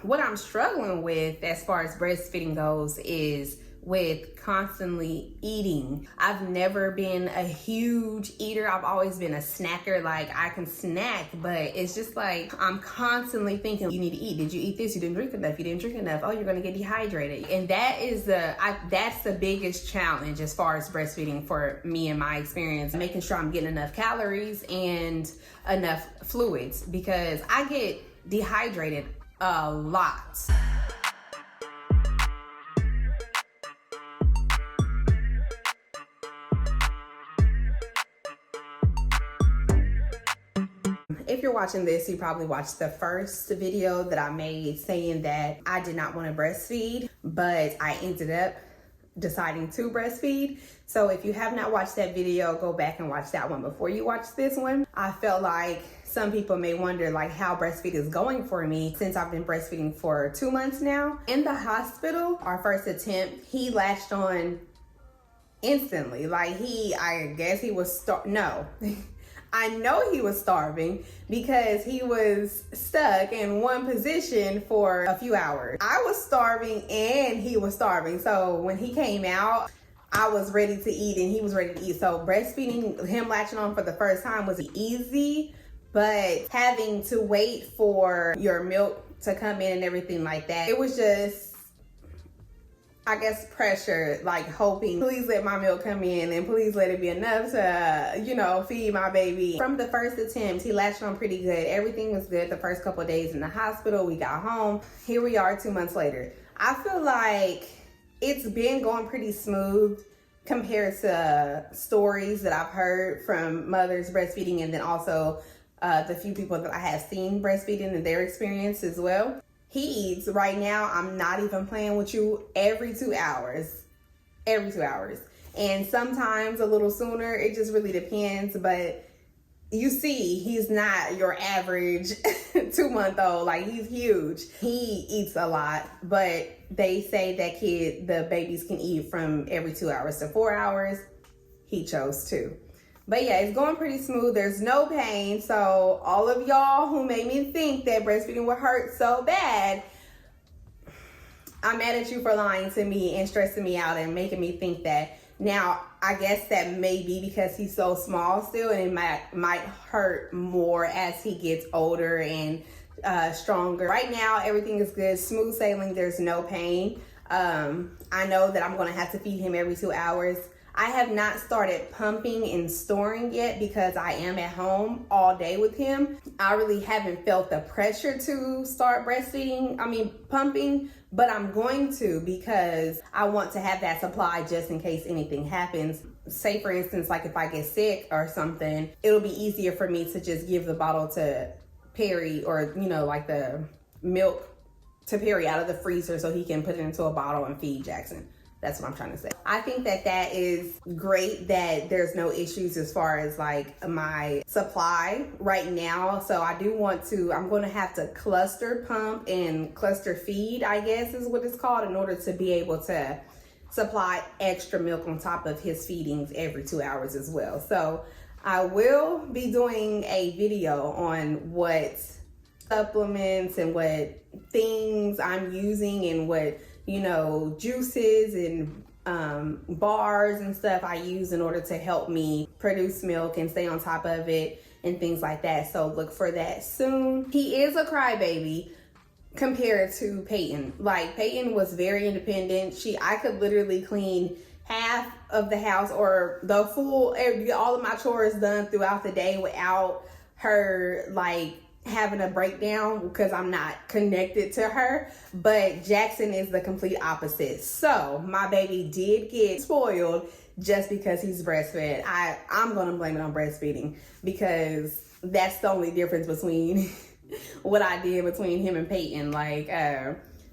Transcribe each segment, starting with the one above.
what I'm struggling with as far as breastfeeding goes is with constantly eating. I've never been a huge eater. I've always been a snacker. Like, I can snack, but it's just like I'm constantly thinking, you need to eat. Did you eat this? You didn't drink enough. You didn't drink enough. Oh, you're gonna get dehydrated. And that is that's the biggest challenge as far as breastfeeding for me in my experience, making sure I'm getting enough calories and enough fluids, because I get dehydrated a lot. If you're watching this, you probably watched the first video that I made saying that I did not want to breastfeed, but I ended up deciding to breastfeed. So if you have not watched that video, go back and watch that one before you watch this one. I felt like some people may wonder like how breastfeed is going for me since I've been breastfeeding for 2 months now. In the hospital, our first attempt, he latched on instantly. Like I guess he was no. I know he was starving because he was stuck in one position for a few hours. I was starving and he was starving. So when he came out, I was ready to eat and he was ready to eat. So breastfeeding, him latching on for the first time was easy, but having to wait for your milk to come in and everything like that, it was just, I guess, pressure, like hoping, please let my milk come in and please let it be enough to, feed my baby. From the first attempt, he latched on pretty good. Everything was good the first couple of days in the hospital. We got home. Here we are 2 months later. I feel like it's been going pretty smooth compared to stories that I've heard from mothers breastfeeding, and then also the few people that I have seen breastfeeding and their experience as well. He eats right now, I'm not even playing with you, every 2 hours. Every 2 hours. And sometimes a little sooner, it just really depends. But you see, he's not your average 2-month-old. Like, he's huge. He eats a lot, but they say that the babies can eat from every 2 hours to 4 hours. He chose to. But yeah, it's going pretty smooth. There's no pain. So all of y'all who made me think that breastfeeding would hurt so bad, I'm mad at you for lying to me and stressing me out and making me think that. Now, I guess that may be because he's so small still, and it might hurt more as he gets older and stronger. Right now, everything is good. Smooth sailing. There's no pain. I know that I'm going to have to feed him every 2 hours. I have not started pumping and storing yet because I am at home all day with him. I really haven't felt the pressure to start pumping, but I'm going to, because I want to have that supply just in case anything happens. Say for instance, like if I get sick or something, it'll be easier for me to just give the bottle to Perry, or like the milk to Perry out of the freezer so he can put it into a bottle and feed Jackson. That's what I'm trying to say. I think that is great that there's no issues as far as like my supply right now. So I'm going to have to cluster pump and cluster feed, I guess is what it's called, in order to be able to supply extra milk on top of his feedings every 2 hours as well. So I will be doing a video on what supplements and what things I'm using and what juices and bars and stuff I use in order to help me produce milk and stay on top of it and things like that. So look for that soon. He is a crybaby compared to Peyton. Like, Peyton was very independent. I could literally clean half of the house or the full, all of my chores done throughout the day without her like having a breakdown because I'm not connected to her. But Jackson is the complete opposite. So my baby did get spoiled just because he's breastfed. I'm gonna blame it on breastfeeding, because that's the only difference between what I did between him and Peyton.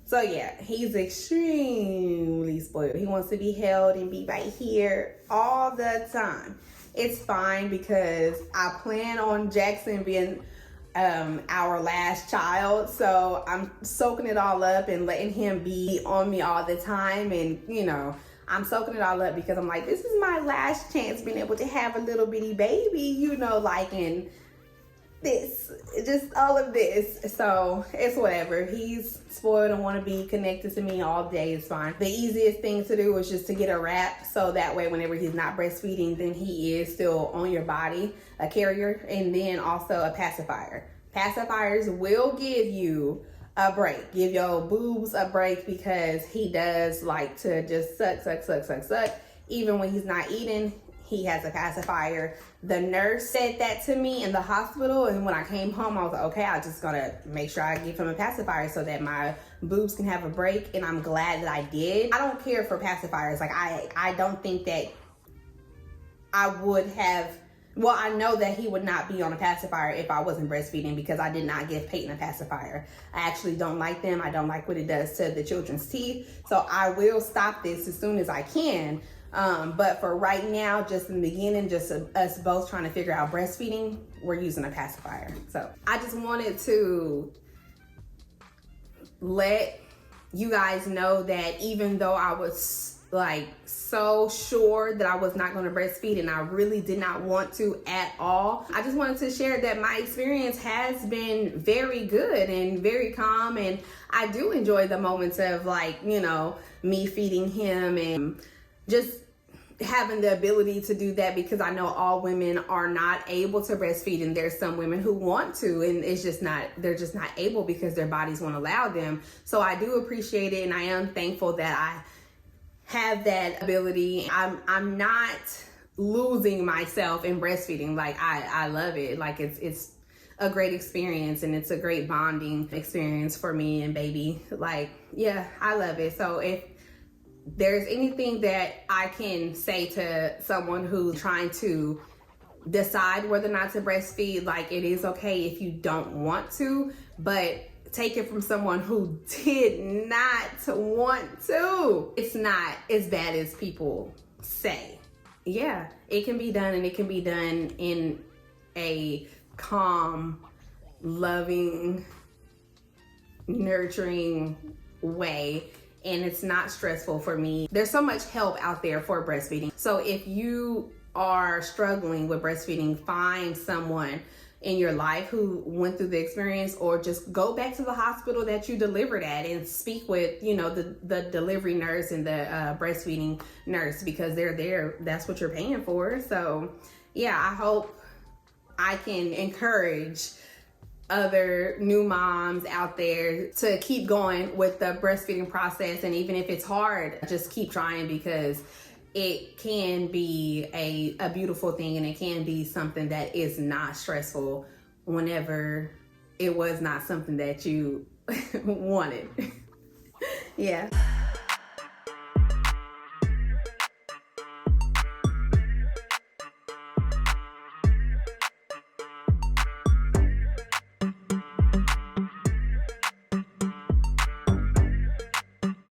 So yeah, he's extremely spoiled. He wants to be held and be right here all the time. It's fine because I plan on Jackson being our last child, so I'm soaking it all up and letting him be on me all the time. And I'm soaking it all up because I'm like, this is my last chance being able to have a little bitty baby, and this, just all of this. So it's whatever. He's spoiled and want to be connected to me all day. It's fine. The easiest thing to do is just to get a wrap, so that way whenever he's not breastfeeding, then he is still on your body, a carrier, and then also a pacifier. Pacifiers will give you a break, give your boobs a break, because he does like to just suck. Even when he's not eating, he has a pacifier. The nurse said that to me in the hospital, and when I came home, I was like, okay, I'm just gonna make sure I give him a pacifier so that my boobs can have a break, and I'm glad that I did. I don't care for pacifiers. Like, I don't think that I would have, well, I know that he would not be on a pacifier if I wasn't breastfeeding, because I did not give Peyton a pacifier. I actually don't like them. I don't like what it does to the children's teeth. So I will stop this as soon as I can. But for right now, just in the beginning, just us both trying to figure out breastfeeding, we're using a pacifier. So I just wanted to let you guys know that even though I was like so sure that I was not going to breastfeed, and I really did not want to at all, I just wanted to share that my experience has been very good and very calm, and I do enjoy the moments of, like, you know, me feeding him and just having the ability to do that, because I know all women are not able to breastfeed, and there's some women who want to, and it's just not, they're just not able because their bodies won't allow them. So I do appreciate it, and I am thankful that I have that ability. I'm not losing myself in breastfeeding. Like, I love it. Like, it's a great experience, and it's a great bonding experience for me and baby. Like, yeah, I love it. So if there's anything that I can say to someone who's trying to decide whether or not to breastfeed, like, it is okay if you don't want to, but take it from someone who did not want to. It's not as bad as people say. Yeah, it can be done, and it can be done in a calm, loving, nurturing way, and it's not stressful for me. There's so much help out there for breastfeeding. So if you are struggling with breastfeeding, find someone in your life who went through the experience, or just go back to the hospital that you delivered at and speak with, you know, the delivery nurse and the breastfeeding nurse, because they're there. That's what you're paying for. So yeah, I hope I can encourage other new moms out there to keep going with the breastfeeding process. And even if it's hard, just keep trying, because it can be a beautiful thing, and it can be something that is not stressful whenever it was not something that you wanted. Yeah.